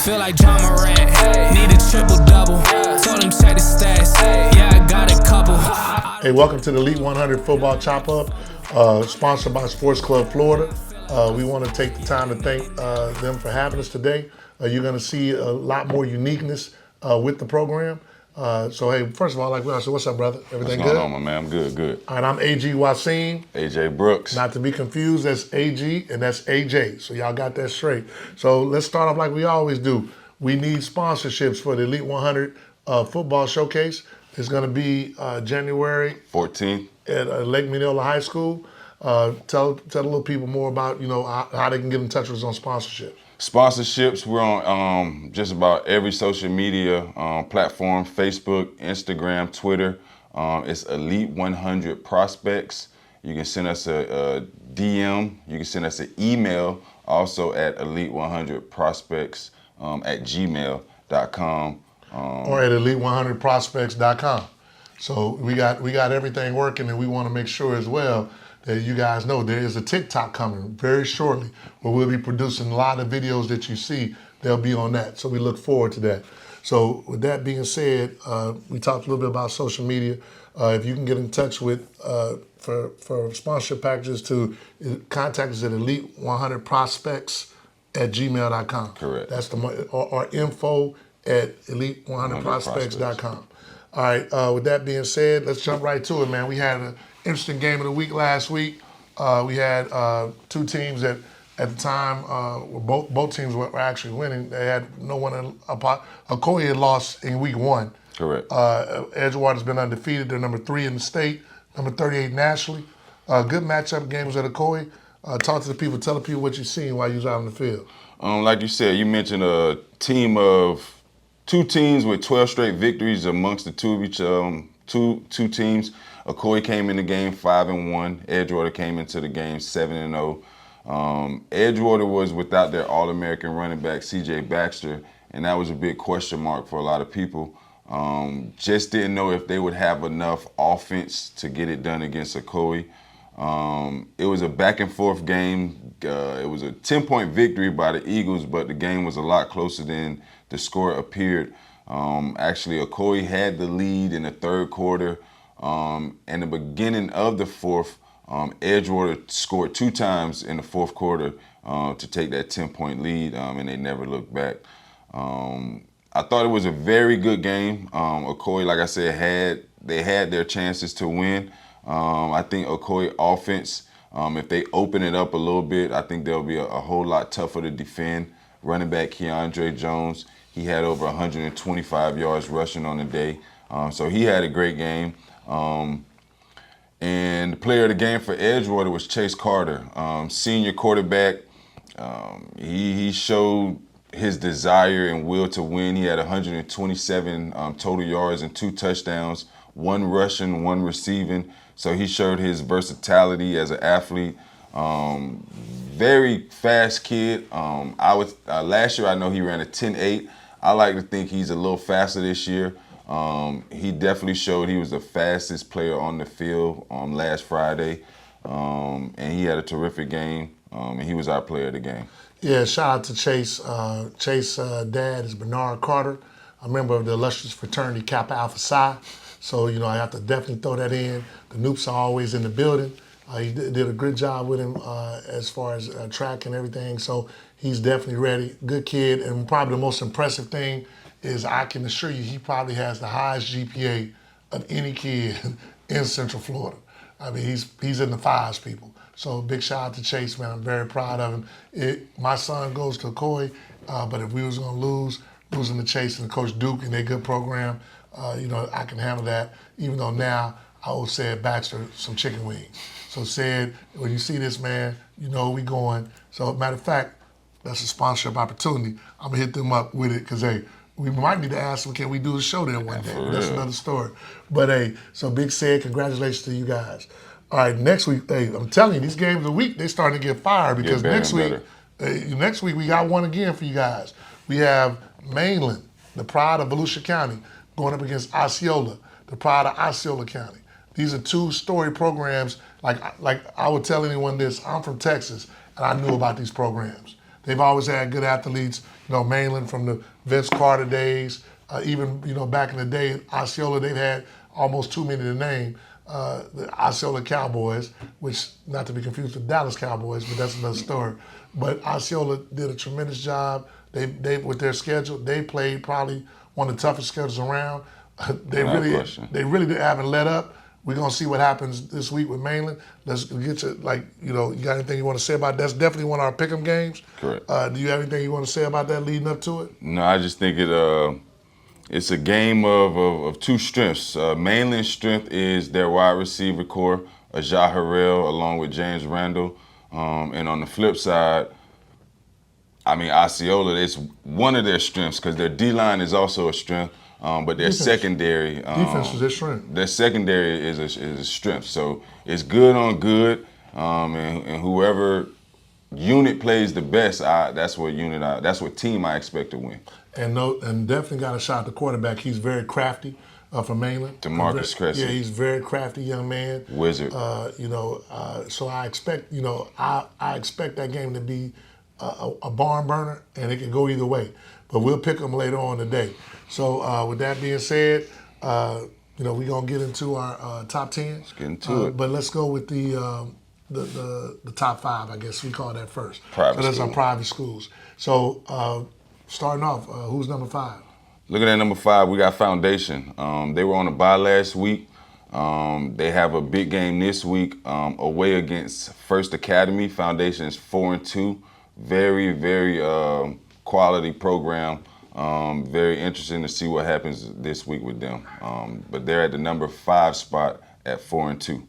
Feel like John Morant, need a triple-double. Told him check the stats, yeah, I got a couple. Hey, welcome to the Elite 100 Football Chop-Up, sponsored by Sports Club Florida. We want to take the time to thank them for having us today. You're going to see a lot more uniqueness with the program. So, hey, first of all, like we all said, what's up, brother? Everything good? What's going on, my man? I'm good. All right, I'm AG Wasim. AJ Brooks. Not to be confused, that's AG and that's AJ. So y'all got that straight. So let's start off like we always do. We need sponsorships for the Elite 100 Football Showcase. It's going to be January 14th at Lake Mineola High School. Tell the little people more about how they can get in touch with us on sponsorship. Sponsorships, we're on just about every social media platform, Facebook, Instagram, Twitter. It's Elite 100 Prospects. You can send us a DM. You can send us an email also at Elite100Prospects at gmail.com. Or at Elite100Prospects.com. So we got everything working, and we want to make sure as well that you guys know there is a TikTok coming very shortly where we'll be producing a lot of videos that you see. They'll be on that. So we look forward to that. So with that being said, we talked a little bit about social media. If you can get in touch with, for sponsorship packages, to contact us at Elite100Prospects at gmail.com. Correct. That's or info at Elite100Prospects.com. All right, with that being said, let's jump right to it, man. We had an interesting game of the week last week. We had two teams that at the time both teams were actually winning. They had no one. Ocoee had lost in week one. Correct. Edgewater's been undefeated. They're number 3 in the state, number 38 nationally. Good matchup games at Ocoee. Talk to the people. Tell the people what you've seen while you was out in the field. Like you said, you mentioned a team of two teams with 12 straight victories amongst the two teams. Ocoee came in the game 5-1. Edgewater came into the game 7-0. Edgewater was without their All-American running back, C.J. Baxter, and that was a big question mark for a lot of people. Just didn't know if they would have enough offense to get it done against Ocoee. It was a back-and-forth game. It was a 10-point victory by the Eagles, but the game was a lot closer than the score appeared. Actually, Ocoee had the lead in the third quarter. And the beginning of the fourth, Edgewater scored 2 times in the fourth quarter to take that 10-point lead, and they never looked back. I thought it was a very good game. Ocoee, like I said, they had their chances to win. I think Ocoee offense, if they open it up a little bit, I think they'll be a whole lot tougher to defend. Running back Keandre Jones, he had over 125 yards rushing on the day. So he had a great game. And the player of the game for Edgewater was Chase Carter, senior quarterback. He showed his desire and will to win. He had 127 total yards and 2 touchdowns, 1 rushing, 1 receiving. So he showed his versatility as an athlete. Very fast kid. Last year I know he ran a 10.8. I like to think he's a little faster this year. He definitely showed he was the fastest player on the field last Friday, and he had a terrific game, and he was our player of the game. Yeah, shout out to Chase. Chase's dad is Bernard Carter, a member of the illustrious fraternity Kappa Alpha Psi. So, I have to definitely throw that in. The Noops are always in the building. He did a good job with him as far as track and everything. So he's definitely ready. Good kid, and probably the most impressive thing is I can assure you he probably has the highest GPA of any kid in Central Florida. I mean, he's in the 5s, people. So big shout out to Chase, man. I'm very proud of him. My son goes to Ocoee, but if we was going to losing to Chase and Coach Duke and their good program, I can handle that. Even though now I will say at Baxter some chicken wings. So said, when you see this, man, you know we going. So matter of fact, that's a sponsorship opportunity. I'm going to hit them up with it because, hey, we might need to ask them, can we do a show there one day? But that's another story. But, hey, so big said, congratulations to you guys. All right, next week, hey, I'm telling you, these games of the week, they starting to get fired because next week we got one again for you guys. We have Mainland, the pride of Volusia County, going up against Osceola, the pride of Osceola County. These are 2 story programs. Like I would tell anyone this, I'm from Texas, and I knew about these programs. They've always had good athletes. You know, Mainland from the Vince Carter days, even, you know, back in the day, Osceola, they've had almost too many to name. The Osceola Cowboys, which not to be confused with Dallas Cowboys, but that's another story. But Osceola did a tremendous job. They with their schedule, they played probably one of the toughest schedules around. They really haven't let up. We're gonna see what happens this week with Mainland. Let's get you, like, you know, you got anything you want to say about that? That's definitely one of our pick'em games. Correct. Do you have anything you want to say about that leading up to it? No, I just think it's a game of two strengths. Mainland's strength is their wide receiver core, Ajah Harrell, along with James Randall. And on the flip side, I mean, Osceola, it's one of their strengths because their D-line is also a strength, but their secondary. Defense is their strength. Their secondary is a strength. So it's good on good, and whoever unit plays the best, that's what team I expect to win. And definitely got a shot at the quarterback. He's very crafty from Mainland. DeMarcus Cressy. Yeah, he's a very crafty young man. Wizard. You know, so I expect, you know, I expect that game to be a barn burner, and it can go either way. But we'll pick them later on today. So with that being said, you know, we're gonna get into our top 10. Let's get into it. But let's go with the top 5, I guess we call that first. Private so that's school. our private schools. So starting off, who's number 5? Looking at number 5, we got Foundation. They were on a bye last week. They have a big game this week away against First Academy. Foundation is 4-2. Very, very quality program. Very interesting to see what happens this week with them. But they're at the number 5 spot at 4-2.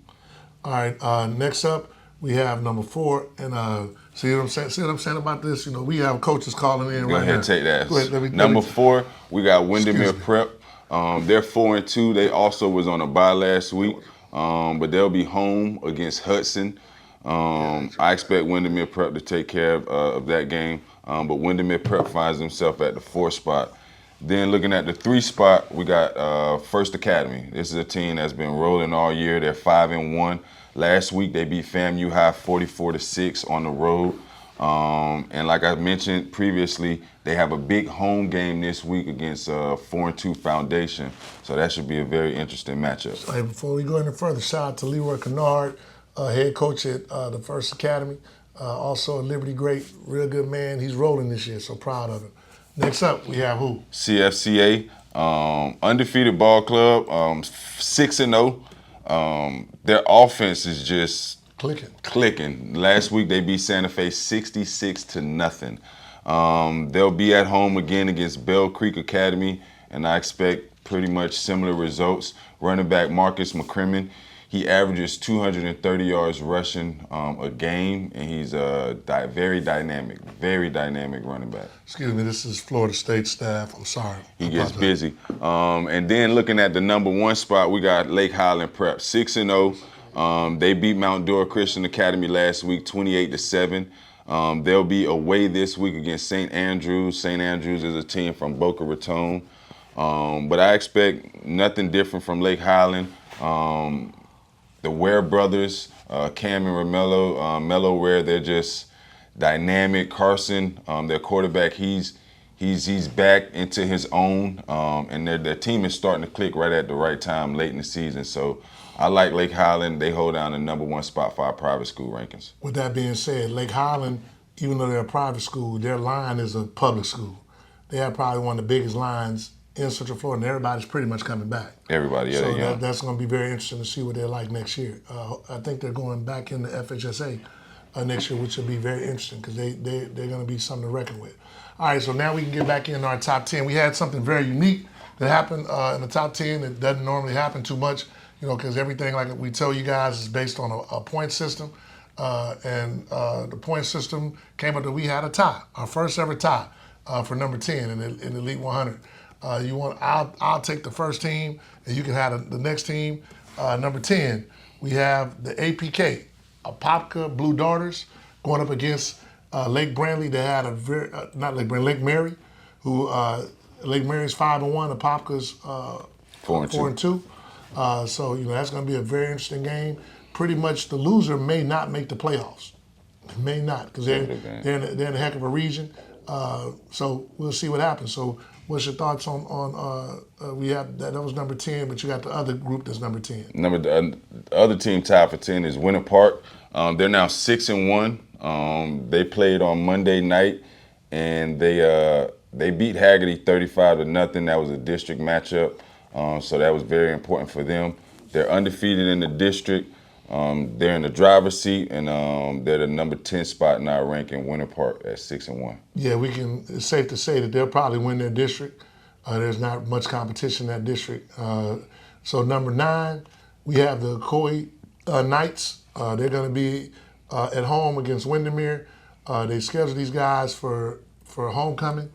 All right. Next up, we have number 4, and see what I'm saying? See what I'm saying about this? You know, we have coaches calling in Go right ahead, now. take that. Go ahead, Number 4, we got Windermere Prep. They're 4-2. They also was on a bye last week, but they'll be home against Hudson. I expect Windermere Prep to take care of that game, but Windermere Prep finds themselves at the 4th spot. Then looking at the 3 spot, we got First Academy. This is a team that's been rolling all year. They're 5-1. Last week they beat FAMU High 44-6 on the road. And like I mentioned previously, they have a big home game this week against 4-2 Foundation. So that should be a very interesting matchup. Hey, before we go any further, shout out to Leroy Kennard, head coach at the First Academy. Also a Liberty great, real good man. He's rolling this year, so proud of him. Next up, we have who? CFCA, undefeated ball club, 6-0. Their offense is just clicking. Last week they beat Santa Fe 66-0. They'll be at home again against Bell Creek Academy, and I expect pretty much similar results. Running back Marcus McCrimmon, he averages 230 yards rushing a game, and he's a very dynamic running back. Excuse me, this is Florida State staff. I'm sorry. He gets busy. And then looking at the number 1 spot, we got Lake Highland Prep, 6-0. They beat Mount Dora Christian Academy last week, 28-7. They'll be away this week against St. Andrews. St. Andrews is a team from Boca Raton. But I expect nothing different from Lake Highland. The Ware brothers, Cam and Mello Ware, they're just dynamic. Carson, their quarterback, he's back into his own, and their team is starting to click right at the right time late in the season. So I like Lake Highland. They hold down the number 1 spot for our private school rankings. With that being said, Lake Highland, even though they're a private school, their line is a public school. They have probably one of the biggest lines in Central Florida, and everybody's pretty much coming back. Everybody, yeah. So that's going to be very interesting to see what they're like next year. I think they're going back into FHSA next year, which will be very interesting because they're going to be something to reckon with. All right, so now we can get back into our top 10. We had something very unique that happened in the top 10 that doesn't normally happen too much, you know, because everything, like we tell you guys, is based on a point system. And the point system came up that we had a tie, our first ever tie for number 10 in the Elite 100. I'll take the first team, and you can have the next team. Number 10, we have the APK, Apopka Blue Darters, going up against Lake Brantley. They had Lake Mary, who Lake Mary's 5-1, Apopka's 4-2. So you know that's going to be a very interesting game. Pretty much the loser may not make the playoffs. May not, because they're in a heck of a region. So we'll see what happens. So what's your thoughts on we have that was number 10, but you got the other group that's number 10. The other team tied for 10 is Winter Park. They're now 6-1. They played on Monday night, and they beat Haggerty 35-0. That was a district matchup, so that was very important for them. They're undefeated in the district. They're in the driver's seat, and they're the number 10 spot in our ranking. Winter Park at 6-1. Yeah, it's safe to say that they'll probably win their district. There's not much competition in that district. So number 9, we have the Coy Knights. They're going to be at home against Windermere. They scheduled these guys for homecoming.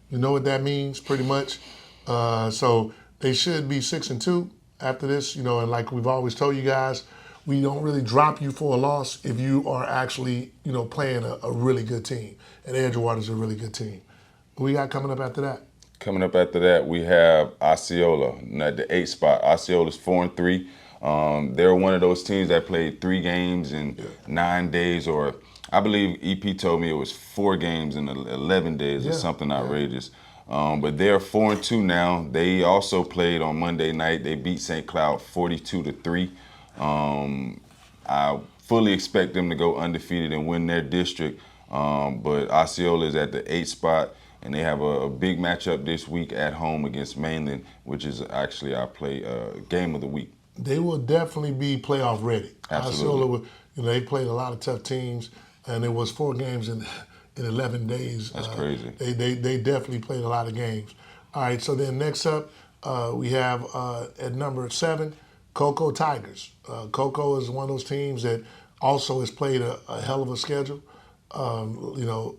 You know what that means, pretty much. So they should be 6-2 after this. You know, and like we've always told you guys, we don't really drop you for a loss if you are actually, you know, playing a really good team. And Edgewater's a really good team. What we got coming up after that? Coming up after that, we have Osceola at the 8th spot. Osceola's 4-3. They're one of those teams that played 3 games in 9 days, or I believe EP told me it was 4 games in 11 days or something outrageous. But they're 4-2 now. They also played on Monday night. They beat St. Cloud 42-3. I fully expect them to go undefeated and win their district. But Osceola is at the 8th spot, and they have a big matchup this week at home against Mainland, which is actually our game of the week. They will definitely be playoff ready. Absolutely. Osceola, you know, they played a lot of tough teams, and it was 4 games in 11 days. That's crazy. They definitely played a lot of games. All right, so then next up, we have at number 7, Cocoa Tigers. Cocoa is one of those teams that also has played a hell of a schedule. You know,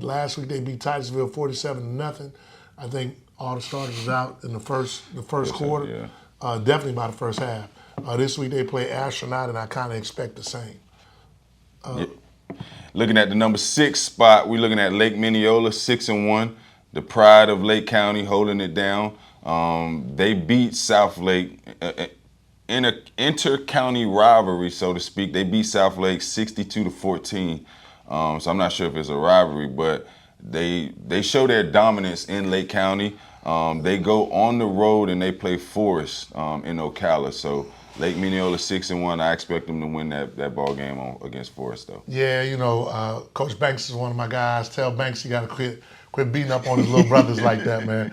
last week they beat Titusville 47-0. I think all the starters was out in the first quarter. Yeah. Definitely by the first half. This week they play Astronaut, and I kind of expect the same. Looking at the number 6 spot, we're looking at Lake Mineola, 6-1. The pride of Lake County holding it down. They beat South Lake in an inter-county rivalry, so to speak. They beat South Lake 62-14. So I'm not sure if it's a rivalry, but they show their dominance in Lake County. They go on the road and they play Forest in Ocala. So Lake Mineola 6-1. I expect them to win that ball game against Forest, though. Yeah, you know, Coach Banks is one of my guys. Tell Banks he got to quit beating up on his little brothers like that, man.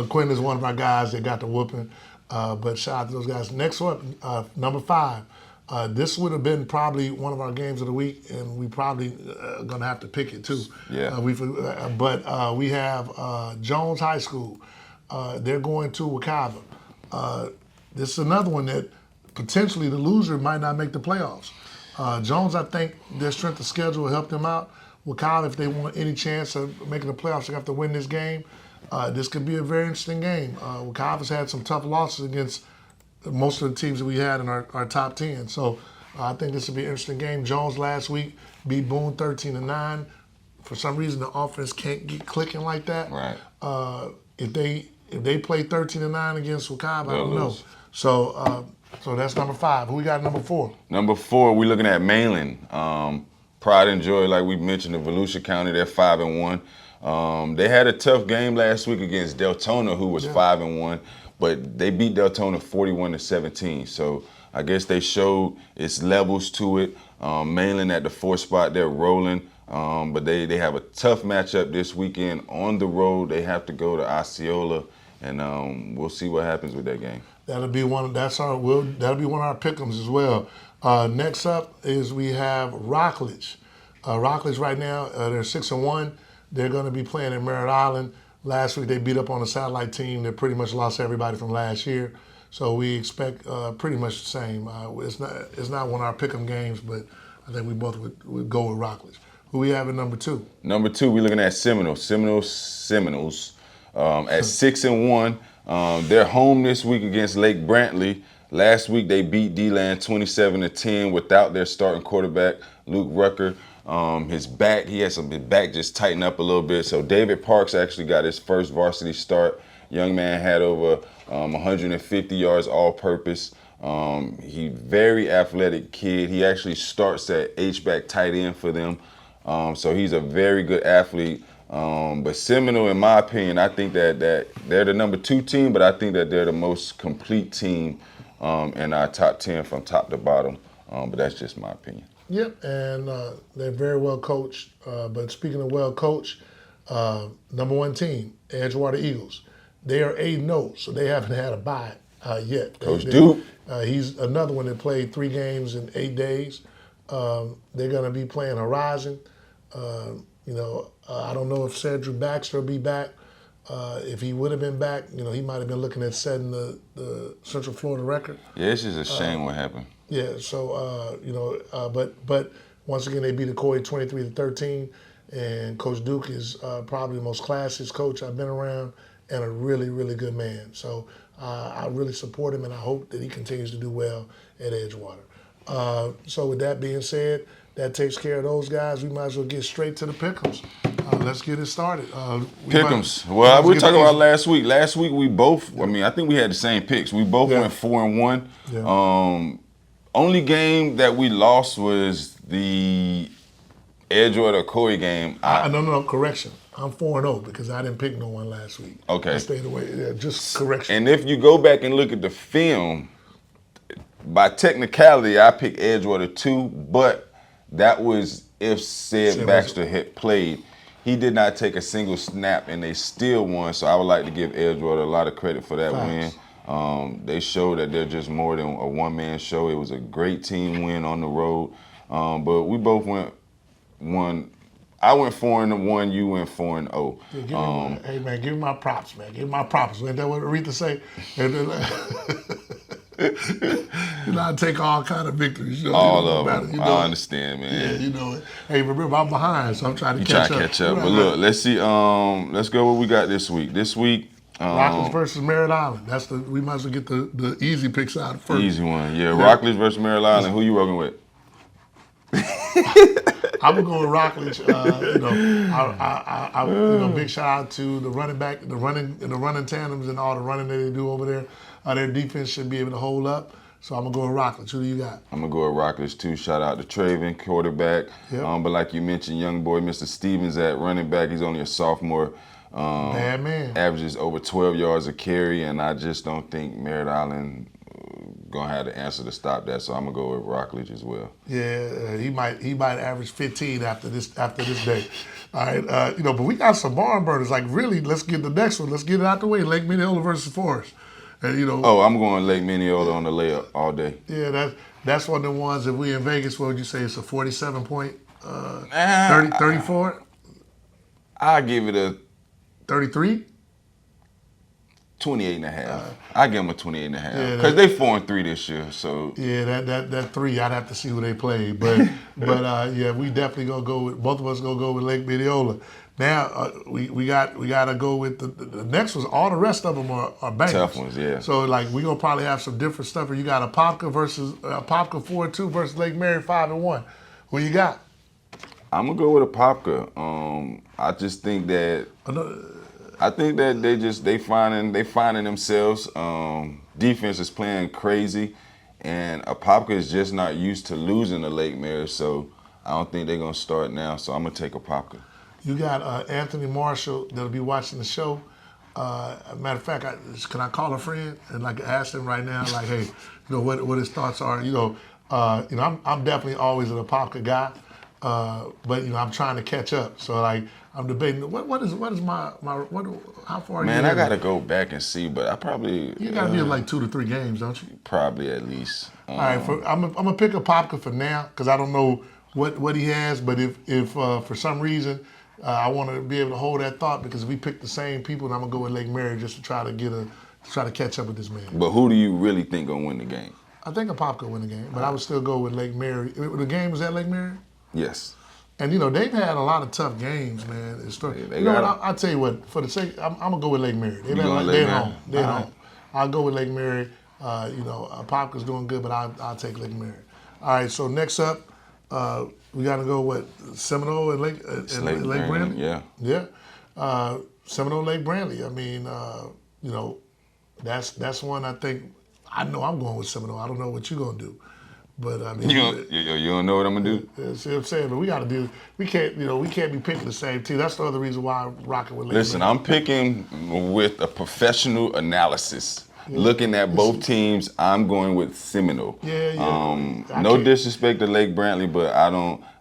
Quinn is one of my guys that got the whooping. But shout out to those guys. Next up, number 5. This would have been probably one of our games of the week, and we probably going to have to pick it too. Yeah. But we have Jones High School. They're going to Wekiva. This is another one that potentially the loser might not make the playoffs. Jones, I think their strength of schedule will help them out. Wekiva, if they want any chance of making the playoffs, they have to win this game. This could be a very interesting game. Wekiva's had some tough losses against most of the teams that we had in our top 10. So I think this will be an interesting game. Jones last week beat Boone 13-9. For some reason, the offense can't get clicking like that. Right. If they play 13-9 against Wekiva, I don't know. Lose. So that's number 5. Who we got number 4? Number 4, we're looking at Mainland. Pride and Joy, like we mentioned, in Volusia County, they're 5-1. They had a tough game last week against Deltona, who was 5-1. But they beat Deltona 41-17. So I guess they showed its levels to it. Mainland at the 4th spot, they're rolling. But they have a tough matchup this weekend on the road. They have to go to Osceola, and we'll see what happens with that game. That'll be one of our pick'ems as well. Next up is we have Rockledge. Rockledge right now, they're 6-1. They're going to be playing in Merritt Island. Last week they beat up on a satellite team that pretty much lost everybody from last year. So we expect pretty much the same. It's not one of our pick'em games, but I think we both would go with Rockledge. Who we have at number 2? Number 2, we're looking at Seminoles at 6-1. They're home this week against Lake Brantley. Last week they beat D-Land 27-10 without their starting quarterback, Luke Rucker. His back just tightened up a little bit. So David Parks actually got his first varsity start. Young man had over 150 yards all-purpose. He very athletic kid. He actually starts at H-back tight end for them. So he's a very good athlete. But Seminole, in my opinion, I think that they're the number 2 team, but I think that they're the most complete team in our top 10 from top to bottom. But that's just my opinion. Yep, and they're very well coached. But speaking of well coached, number 1 team, Edgewater Eagles. They are 8-0, so they haven't had a bye yet. Coach Duke. He's another one that played 3 games in 8 days. They're going to be playing Horizon. I don't know if Cedric Baxter will be back. If he would have been back, he might have been looking at setting the Central Florida record. Yeah, it's just a shame what happened. Yeah, so, but once again, they beat Oct 23-13, and Coach Duke is probably the most classiest coach I've been around and a really, really good man. So I really support him, and I hope that he continues to do well at Edgewater. So with that being said, that takes care of those guys. We might as well get straight to the pick'ems. Let's get it started. Pick'ems. Well, we were talking about last week. Last week we both, I think we had the same picks. We both went 4-1. Yeah. Only game that we lost was the Edgewater Oct game. No, correction. I'm 4-0 because I didn't pick no one last week. Okay. I stayed away. Yeah, just correction. And if you go back and look at the film, by technicality, I picked Edgewater 2, but that was if Sid Baxter had played. He did not take a single snap, and they still won. So I would like to give Edgewater a lot of credit for that win. They showed that they're just more than a one-man show. It was a great team win on the road. But we both went one. I went 4-1. You went 4-0. Yeah, hey man, give me my props, man. Give me my props. Ain't that what Aretha say? I take all kind of victories. All of them. I understand, man. Yeah, Hey, remember I'm behind, so I'm trying to catch up. But look, let's see. Let's go what we got this week. This week. Rockets versus Merritt Island. We might as well get the easy picks out first. Easy one, yeah. Rockets versus Merritt Island. Who you working with? I'm gonna go with Rockledge. Big shout out to the running back, the running tandems, and all the running that they do over there. Their defense should be able to hold up. So I'm gonna go with Rockledge. Who do you got? I'm gonna go with Rockledge too. Shout out to Traven, quarterback. Yep. But like you mentioned, young boy Mr. Stevens at running back. He's only a sophomore. Bad man. Averages over 12 yards a carry, and I just don't think Merritt Island gonna have the answer to stop that. So I'm gonna go with Rockledge as well. Yeah, he might average 15 after this day. All right, but we got some barn burners. Like really, let's get the next one. Let's get it out the way. Lake Minneola versus Forest. And, I'm going Lake Minneola on the layup all day. Yeah, that's one of the ones. If we in Vegas, what would you say? It's a 47 point, 34. I'll give it a 33. 28.5. I give them a 28.5 because they 4-3 this year. So yeah, that 3, I'd have to see who they play, but we definitely gonna go with both of us. Gonna go with Lake Minneola. Now we gotta go with the next ones. All the rest of them are bangers. Tough ones, yeah. So like we gonna probably have some different stuff. You got a Popka versus Popka 4-2 versus Lake Mary 5-1. Who you got? I'm gonna go with a Popka. I just think that. I think that they finding themselves. Defense is playing crazy, and Apopka is just not used to losing to Lake Mary, so I don't think they're gonna start now. So I'm gonna take Apopka. You got Anthony Marshall that'll be watching the show. Matter of fact, can I call a friend and ask him right now, hey, what his thoughts are? I'm definitely always an Apopka guy, but I'm trying to catch up. So I'm debating what is my how far are you? Man, I gotta go back and see, but I probably you gotta be in 2 to 3 games, don't you? Probably at least. All right, I'm gonna pick a Popka for now because I don't know what he has, but if for some reason I want to be able to hold that thought because if we pick the same people, then I'm gonna go with Lake Mary just to try to catch up with this man. But who do you really think gonna win the game? I think a Popka win the game, but I would still go with Lake Mary. The game was at Lake Mary? Yes. And they've had a lot of tough games, man. I'll tell you what. For the sake, I'm gonna go with Lake Mary. They're home. They're home. I'll go with Lake Mary. Popka's doing good, but I'll take Lake Mary. All right. So next up, we gotta go Seminole and Lake Brantley. Yeah. Yeah. Seminole Lake Brantley. I mean, that's one I think I know I'm going with Seminole. I don't know what you're gonna do, but I mean, you don't know what I'm gonna do. See what I'm saying? But we got to do. We can't be picking the same team. That's the other reason why I'm rocking with. Listen, I'm picking with a professional analysis. Yeah. Looking at both teams, I'm going with Seminole. No disrespect to Lake Brantley, but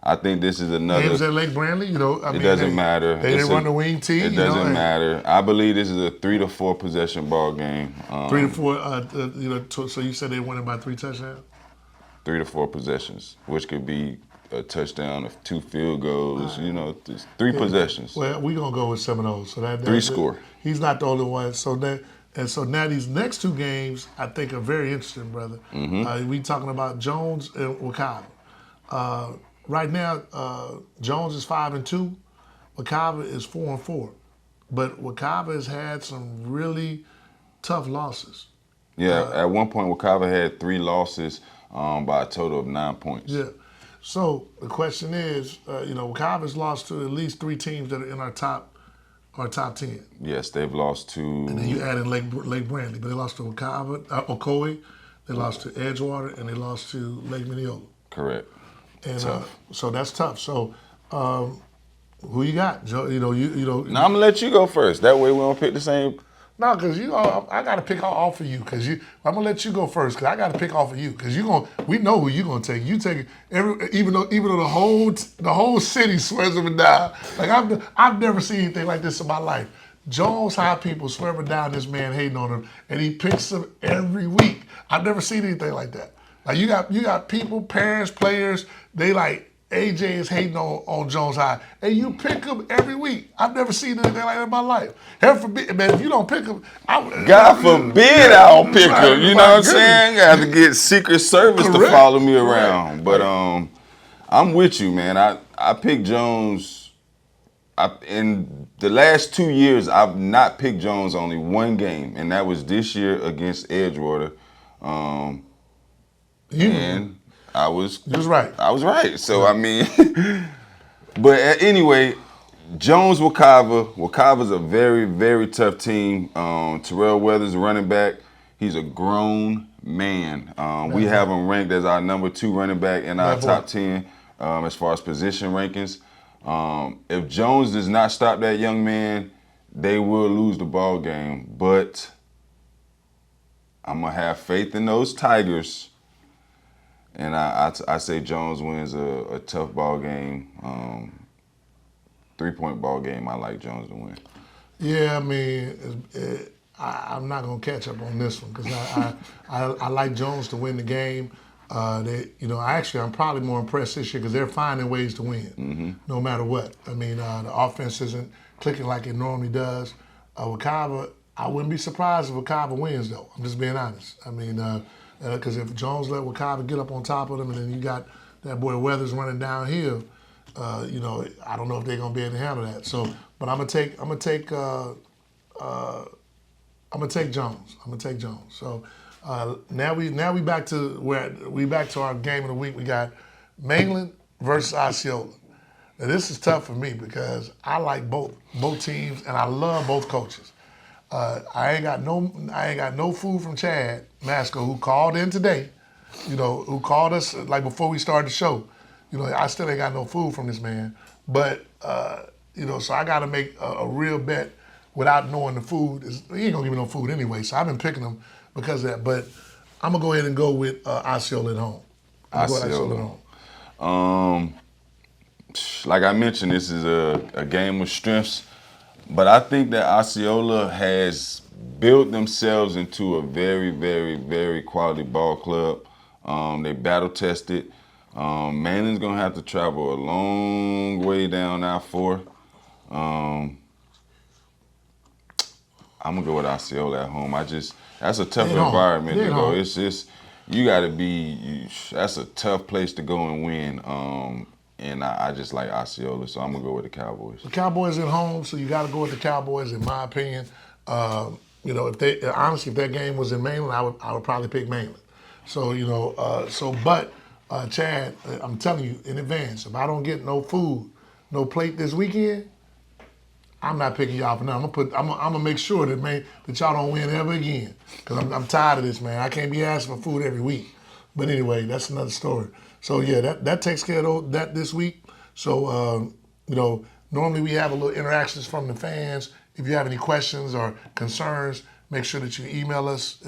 I think this is another. Games at Lake Brantley, it doesn't matter. They didn't run the wing team. It doesn't matter. I believe this is a 3 to 4 possession ball game. 3 to 4. So you said they won it by 3 touchdowns. 3 to 4 possessions, which could be a touchdown, 2 field goals. Just 3 possessions. Well, we're gonna go with Seminole. So that 3 score. He's not the only one. So now these next 2 games I think are very interesting, brother. We talking about Jones and Wekiva. Right now, Jones is 5-2. Wekiva is 4-4. But Wekiva has had some really tough losses. Yeah, at one point Wekiva had 3 losses by a total of 9 points. Yeah. So the question is, Wekiva's lost to at least 3 teams that are in our top 10. Yes, they've lost to. And then you add in Lake Brantley, but they lost to Ocoee, they lost to Edgewater, and they lost to Lake Minneola. Correct. And so that's tough. So who you got, Joe? Now I'm gonna let you go first. That way we don't pick the same. No, because I got to pick off of you. Because I'm gonna let you go first. Because I got to pick off of you. Because we know who you gonna take. You take even though the whole city swears him down. Like I've never seen anything like this in my life. Jones High people swear him down. This man hating on him, and he picks him every week. I've never seen anything like that. Like you got people, parents, players. They like. AJ is hating on Jones High, and you pick him every week. I've never seen anything like that in my life. Heaven forbid, man, if you don't pick him, God forbid I don't pick him. You know what I'm saying? I have to get Secret Service to follow me around. But I'm with you, man. I picked Jones. In the last 2 years, I've not picked Jones only 1 game, and that was this year against Edgewater. And I was right. I was right. So I mean, but anyway, Jones Wekiva. Wekiva's a very, very tough team. Terrell Weathers, running back. He's a grown man. We have him ranked as our number 2 running back in our top 10 as far as position rankings. If Jones does not stop that young man, they will lose the ball game. But I'm gonna have faith in those Tigers. And I say Jones wins a tough ball game, 3-point ball game. I like Jones to win. Yeah, I mean, I'm not gonna catch up on this one because I like Jones to win the game. I'm probably more impressed this year because they're finding ways to win, no matter what. I mean, the offense isn't clicking like it normally does. Wekiva, I wouldn't be surprised if Wekiva wins, though. I'm just being honest. I mean. Because if Jones let Wekiva get up on top of them, and then you got that boy Weathers running downhill, I don't know if they're gonna be able to handle that. So, but I'm gonna take Jones. I'm gonna take Jones. So now we back to our game of the week. We got Mainland versus Osceola. Now this is tough for me because I like both teams and I love both coaches. I ain't got no food from Chad Masco, who called in today, who called us like before we started the show. I still ain't got no food from this man. But so I got to make a real bet without knowing the food. He ain't gonna give me no food anyway. So I've been picking him because of that. But I'm gonna go ahead and go with Osceola at home. Osceola. Like I mentioned, this is a game of strengths. But I think that Osceola has built themselves into a very, very, very quality ball club. They battle tested. Manning's gonna have to travel a long way down I-4. I'm gonna go with Osceola at home. That's a tough environment to go. It's just that's a tough place to go and win. And I just like Osceola, so I'm gonna go with the Cowboys. The Cowboys at home, so you got to go with the Cowboys, in my opinion. If that game was in Mainland, I would probably pick Mainland. So but Chad, I'm telling you in advance, if I don't get no food, no plate this weekend, I'm not picking y'all for nothing. I'm gonna make sure that y'all don't win ever again. Cause I'm tired of this, man. I can't be asking for food every week. But anyway, that's another story. So yeah, that takes care of that this week. So you know, normally we have a little interactions from the fans. If you have any questions or concerns, make sure that you email us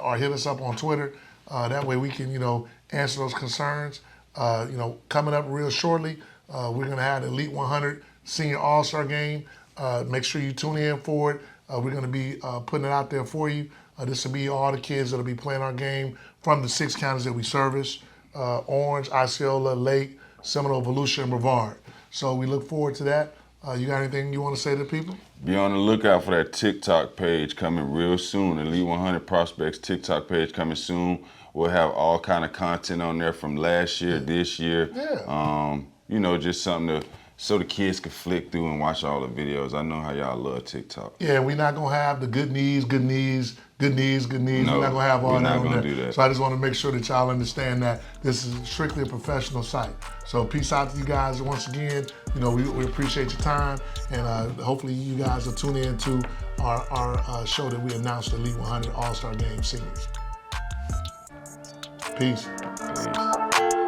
or hit us up on Twitter. That way we can, you know, answer those concerns. You know, coming up real shortly, we're gonna have the Elite 100 Senior All-Star Game. Make sure you tune in for it. We're gonna be putting it out there for you. This will be all the kids that'll be playing our game from the 6 counties that we service: Orange, Osceola, Lake, Seminole, Volusia, and Brevard. So we look forward to that. You got anything you want to say to the people? Be on the lookout for that TikTok page coming real soon. Elite 100 Prospects TikTok page coming soon. We'll have all kind of content on there from last year, this year. Yeah. You know, just something so the kids can flick through and watch all the videos. I know how y'all love TikTok. Yeah, we're not gonna have the good knees. No, we're not gonna have all we're that not on gonna there. do that. So I just want to make sure that y'all understand that this is strictly a professional site. So peace out to you guys once again. You know, we appreciate your time, and hopefully you guys will tune in to our show that we announced, the Elite 100 All-Star Game Seniors. Peace.